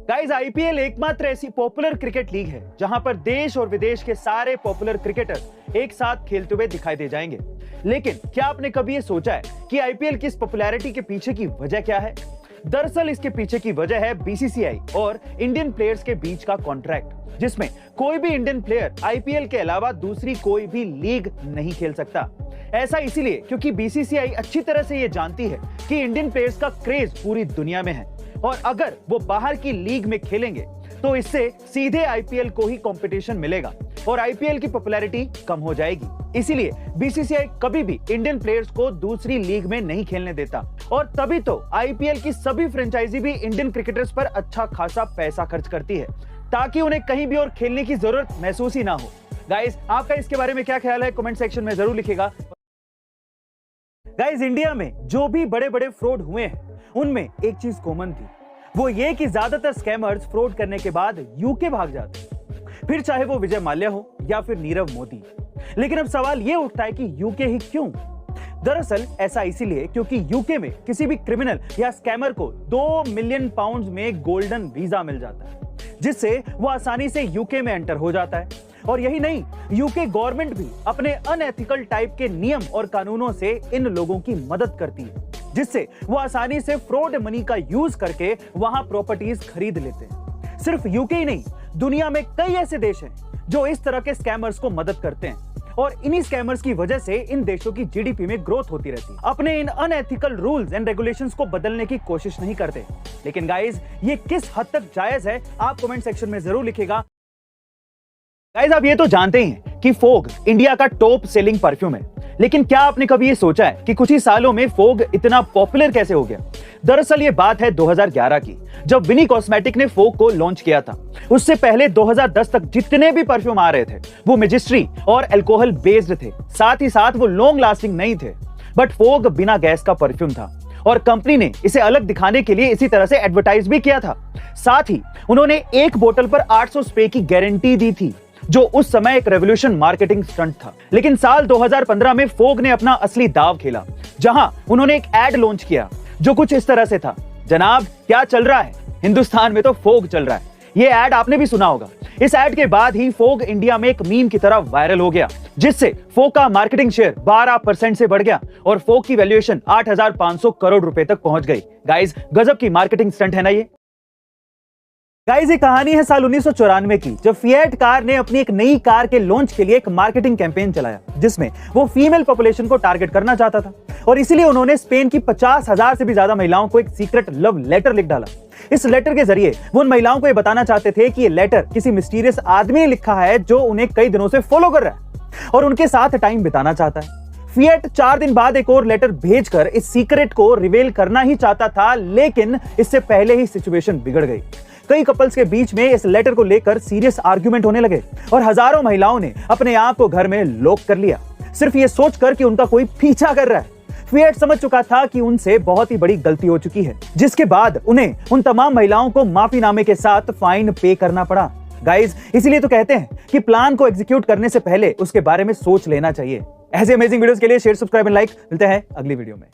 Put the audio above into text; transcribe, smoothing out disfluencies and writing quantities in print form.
Guys, IPL एकमात्र ऐसी popular cricket league है जहां पर देश और विदेश के सारे पॉपुलर क्रिकेटर एक साथ खेलते हुए दिखाई दे जाएंगे। लेकिन क्या आपने कभी ये सोचा है कि आईपीएल की इस पॉपुलैरिटी के पीछे की वजह क्या है? दरअसल इसके पीछे की वजह है बीसीसीआई और इंडियन प्लेयर्स के बीच का कॉन्ट्रैक्ट, जिसमें कोई भी इंडियन प्लेयर आईपीएल के अलावा दूसरी कोई भी लीग नहीं खेल सकता। ऐसा इसीलिए क्योंकि बीसीसीआई अच्छी तरह से ये जानती है कि इंडियन प्लेयर्स का क्रेज पूरी दुनिया में है और अगर वो बाहर की लीग में खेलेंगे तो इससे सीधे आईपीएल को ही कंपटीशन मिलेगा और आईपीएल की पॉपुलैरिटी कम हो जाएगी। इसीलिए बीसीसीआई कभी भी इंडियन प्लेयर्स को दूसरी लीग में नहीं खेलने देता और तभी तो आईपीएल की सभी फ्रेंचाइजी भी इंडियन क्रिकेटर्स पर अच्छा खासा पैसा खर्च करती है ताकि उन्हें कहीं भी और खेलने की जरूरत महसूस ही ना हो। गाइस, आपका इसके बारे में क्या ख्याल है? कमेंट सेक्शन में जरूर लिखिएगा। गाइस, इंडिया में जो भी बड़े बड़े फ्रॉड हुए हैं उनमें एक चीज कॉमन थी, वो ये कि ज्यादातर स्कैमर्स फ्रॉड करने के बाद यूके भाग जाते, फिर चाहे वो विजय माल्या हो या फिर नीरव मोदी। लेकिन अब सवाल ये उठता है कि यूके ही क्यों? दरअसल ऐसा इसीलिए क्योंकि यूके में किसी भी क्रिमिनल या स्कैमर को 2 मिलियन पाउंड में गोल्डन वीजा मिल जाता है, जिससे वो आसानी से यूके में एंटर हो जाता है। और यही नहीं, यूके गवर्नमेंट भी अपने अनएथिकल टाइप के नियम और कानूनों से इन लोगों की मदद करती है, जिससे वो आसानी से फ्रॉड मनी का यूज करके वहां प्रॉपर्टीज खरीद लेते हैं। सिर्फ यूके ही नहीं, दुनिया में कई ऐसे देश हैं जो इस तरह के स्कैमर्स को मदद करते हैं और इन्हीं स्कैमर्स की वजह से इन देशों की जीडीपी में ग्रोथ होती रहती है। अपने इन अनएथिकल रूल्स एंड रेगुलेशंस को बदलने की कोशिश नहीं करते। लेकिन गाइस, ये किस हद तक जायज है? आप कमेंट सेक्शन में जरूर लिखिएगा। गाइस, आप ये तो जानते ही हैं कि फोग इंडिया का टॉप सेलिंग परफ्यूम है, लेकिन क्या आपने कभी ये सोचा है कि कुछ ही सालों में फोग इतना पॉपुलर कैसे हो गया? दरअसल ये बात है 2011 की, जब विनी कॉस्मेटिक ने फोग को लॉन्च किया था। उससे पहले 2010 तक जितने भी परफ्यूम आ रहे थे वो मेजिस्ट्री और अल्कोहल बेस्ड थे, साथ ही साथ वो लॉन्ग लास्टिंग नहीं थे। बट फोग बिना गैस का परफ्यूम था और कंपनी ने इसे अलग दिखाने के लिए इसी तरह से एडवर्टाइज भी किया था। साथ ही उन्होंने एक बोतल पर 800 स्प्रे की गारंटी दी थी, जो उस समय एक रेवोल्यूशन मार्केटिंग स्टंट था। लेकिन साल 2015 में फोग ने अपना असली दाव खेला, जहां उन्होंने एक एड लॉन्च किया जो कुछ इस तरह से था, जनाब क्या चल रहा है, हिंदुस्तान में तो फोग चल रहा है। ये एड आपने भी सुना होगा। इस एड के बाद ही फोग इंडिया में एक मीम की तरह वायरल हो गया, जिससे फोग का मार्केटिंग शेयर 12% से बढ़ गया और फोग की वैल्यूएशन 8,500 करोड़ रुपए तक पहुंच गई। गाइस, गजब की मार्केटिंग स्टंट है ना ये। गाइस, ये कहानी है साल 1994 की, जब फिएट कार ने अपनी एक नई कार के लॉन्च के लिए एक मार्केटिंग कैंपेन चलाया, जिसमें वो फीमेल पॉपुलेशन को टारगेट करना चाहता था और इसीलिए उन्होंने स्पेन की 50,000 से भी ज्यादा महिलाओं को एक सीक्रेट लव लेटर लिख डाला। इस लेटर के जरिए वो उन महिलाओं को ये बताना चाहते थे कि ये लेटर किसी मिस्टीरियस आदमी ने लिखा है जो उन्हें कई दिनों से फॉलो कर रहा है और उनके साथ टाइम बिताना चाहता है। फिएट 4 दिन बाद एक और लेटर भेजकर इस सीक्रेट को रिवील करना ही चाहता था, लेकिन इससे पहले ही सिचुएशन बिगड़ गई। कई कपल्स के बीच में इस लेटर को लेकर सीरियस आर्गुमेंट होने लगे और हजारों महिलाओं ने अपने आप को घर में लॉक कर लिया, सिर्फ ये सोचकर कि उनका कोई पीछा कर रहा है। फिएट समझ चुका था कि उनसे बहुत ही बड़ी गलती हो चुकी है, जिसके बाद उन्हें उन तमाम महिलाओं को माफीनामे के साथ फाइन पे करना पड़ा। गाइस, इसीलिए तो कहते हैं कि प्लान को एग्जीक्यूट करने से पहले उसके बारे में सोच लेना चाहिए। ऐसे अमेजिंग वीडियोस के लिए शेयर, सब्सक्राइब एंड लाइक। मिलते हैं अगली वीडियो में।